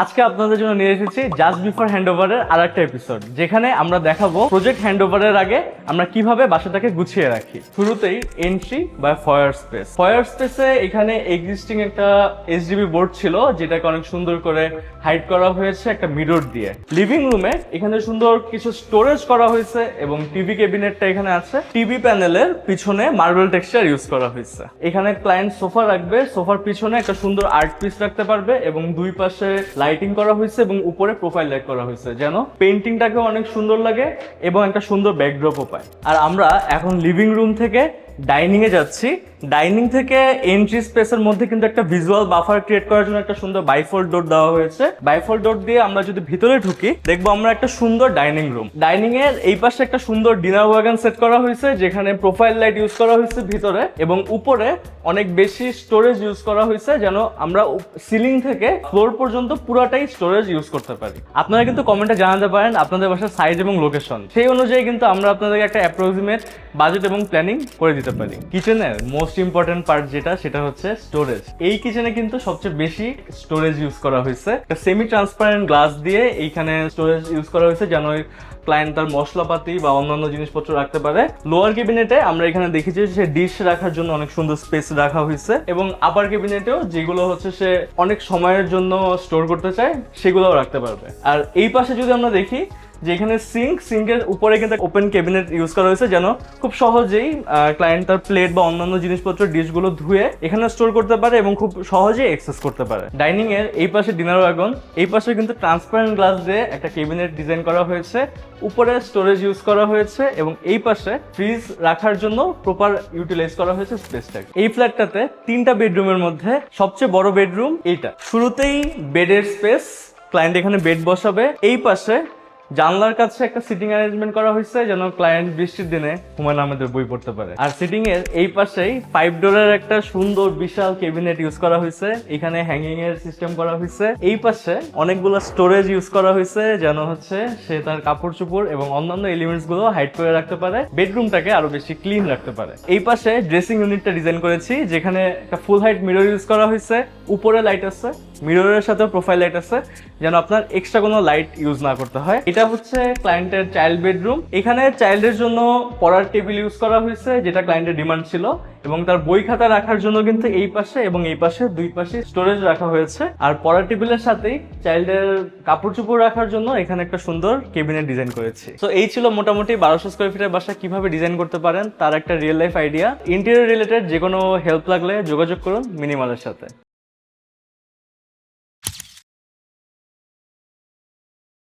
আজকে আপনাদের জন্য নিয়ে এসেছি জাস্ট বিফোর হ্যান্ডওভারের আরেকটা এপিসোড, যেখানে আমরা দেখাবো প্রজেক্ট হ্যান্ডওভারের আগে আমরা কিভাবে বাসাটাকে গুছিয়ে রাখি। শুরুতেই এন্ট্রি বা ফয়ার স্পেস। ফয়ার স্পেসে এখানে এক্সিস্টিং একটা এইচডিবি বোর্ড ছিল, যেটাকে অনেক সুন্দর করে হাইড করা হয়েছে একটা মিরর দিয়ে। লিভিং রুমে এখানে সুন্দর কিছু স্টোরেজ করা হয়েছে এবং টিভি ক্যাবিনেটটা এখানে আছে। টিভি প্যানেলের পিছনে মার্বেল টেক্সচার ইউজ করা হয়েছে। এখানে ক্লায়েন্ট সোফা রাখবে, সোফার পিছনে একটা সুন্দর আর্ট পিস রাখতে পারবে এবং দুই পাশে লাইটিং করা হয়েছে এবং উপরে প্রোফাইল লাইট করা হয়েছে, যেন পেইন্টিংটাকে অনেক সুন্দর লাগে এবং একটা সুন্দর ব্যাকড্রপও পায়। আর আমরা এখন লিভিং রুম থেকে ডাইনিং এ যাচ্ছি। ডাইনিং থেকে এন্ট্রি স্পেসের মধ্যে কিন্তু একটা ভিজুয়াল বাফার ক্রিয়েট করার জন্য একটা সুন্দর বাইফোল্ড ডোর দেওয়া হয়েছে। বাইফোল্ড ডোর দিয়ে আমরা যদি ভিতরে ঢুকি, দেখবো আমরা একটা সুন্দর ডাইনিং রুম। ডাইনিং এর এই পাশে একটা সুন্দর ডিনার ওয়াগন সেট করা হয়েছে, যেখানে প্রোফাইল লাইট ইউজ করা হয়েছে ভিতরে, এবং উপরে অনেক বেশি স্টোরেজ ইউজ করা হয়েছে, যেন আমরা সিলিং থেকে ফ্লোর পর্যন্ত পুরোটাই স্টোরেজ ইউজ করতে পারি। আপনারা কিন্তু কমেন্টে জানাতে পারেন আপনাদের বাসার সাইজ এবং লোকেশন, সেই অনুযায়ী কিন্তু আমরা আপনাদেরকে একটা অ্যাপ্রক্সিমেট বাজেট এবং প্ল্যানিং করে দিতে পারি। কিচেনের মোস্ট ইম্পর্টেন্ট পার্ট যেটা হচ্ছে স্টোরেজ। এই কিচেনে কিন্তু সবচেয়ে বেশি স্টোরেজ ইউজ করা হয়েছে। একটা সেমি ট্রান্সপারেন্ট গ্লাস দিয়ে এইখানে স্টোরেজ ইউজ করা হয়েছে, যেন ক্লায়েন্ট তার মশলাপাতি বা অন্যান্য জিনিসপত্র রাখতে পারে। লোয়ার ক্যাবিনেটে আমরা এখানে দেখেছি সে ডিশ রাখার জন্য অনেক সুন্দর স্পেস রাখা হয়েছে, এবং আপার ক্যাবিনেটেও যেগুলো হচ্ছে সে অনেক সময়ের জন্য স্টোর করতে চায় সেগুলোও রাখতে পারবে। আর এই পাশে যদি আমরা দেখি যে এখানে সিঙ্কের উপরে কিন্তু ওপেন ক্যাবিনেট ইউজ করা হয়েছে, যেন খুব সহজেই ক্লায়েন্ট তার প্লেট বা অন্যান্য জিনিসপত্র ডিশগুলো ধুয়ে এখানে স্টোর করতে পারে এবং খুব সহজেই অ্যাক্সেস করতে পারে। ডাইনিং এর এই পাশে ডিনার ওয়াগন, এই পাশে কিন্তু ট্রান্সপারেন্ট গ্লাস দিয়ে একটা ক্যাবিনেট ডিজাইন করা হয়েছে, উপরে স্টোরেজ ইউজ করা হয়েছে, এবং এই পাশে ফ্রিজ রাখার জন্য প্রপার ইউটিলাইজ করা হয়েছে স্পেসটাকে। এই ফ্ল্যাটটাতে 3টা বেডরুমের মধ্যে সবচেয়ে বড় বেডরুম এইটা। শুরুতেই বেডের স্পেস, ক্লায়েন্ট এখানে বেড বসাবে। এই পাশে জানলার কাছে একটা সিটিং অ্যারেঞ্জমেন্ট করা হয়েছে, যেন ক্লায়েন্ট বৃষ্টির দিনে হুমায়ুন আহমেদের বই পড়তে পারে। আর সিটিং এর এই পাশেই 5 ডোরের একটা সুন্দর বিশাল ক্যাবিনেট ইউজ করা হয়েছে, এখানে হ্যাঙ্গিং এর সিস্টেম করা হয়েছে। এই পাশে অনেকগুলো স্টোরেজ ইউজ করা হয়েছে, যেন হচ্ছে সে তার কাপড় চোপড় এবং অন্যান্য এলিমেন্টস গুলো হাইড করে রাখতে পারে, বেডরুমটাকে আরো বেশি ক্লিন রাখতে পারে। এই পাশে ড্রেসিং ইউনিটটা ডিজাইন করেছি, যেখানে একটা ফুল হাইট মিরর ইউজ করা হয়েছে, উপরে লাইট আছে, মিররের সাথে প্রোফাইল লাইট আছে, যেন আপনার এক্সট্রা কোনো লাইট ইউজ না করতে হয়। এটা হচ্ছে ক্লায়েন্টের চাইল্ড বেডরুম। এখানে চাইল্ডের জন্য পড়ার টেবিল ইউজ করা হয়েছে, যেটা ক্লায়েন্টের ডিমান্ড ছিল, এবং তার বই খাতা রাখার জন্য কিন্তু এই পাশে এবং এই পাশে দুই পাশে স্টোরেজ রাখা হয়েছে। আর পড়ার টেবিলের সাথেই চাইল্ডের কাপড় চোপড় রাখার জন্য এখানে একটা সুন্দর ক্যাবিনেট ডিজাইন করেছি। তো এই ছিল মোটামুটি 1200 স্কয়ার ফিটের বাসা কিভাবে ডিজাইন করতে পারেন তার একটা real life idea. Interior related যে কোনো হেল্প লাগলে যোগাযোগ করুন মিনিমালের সাথে।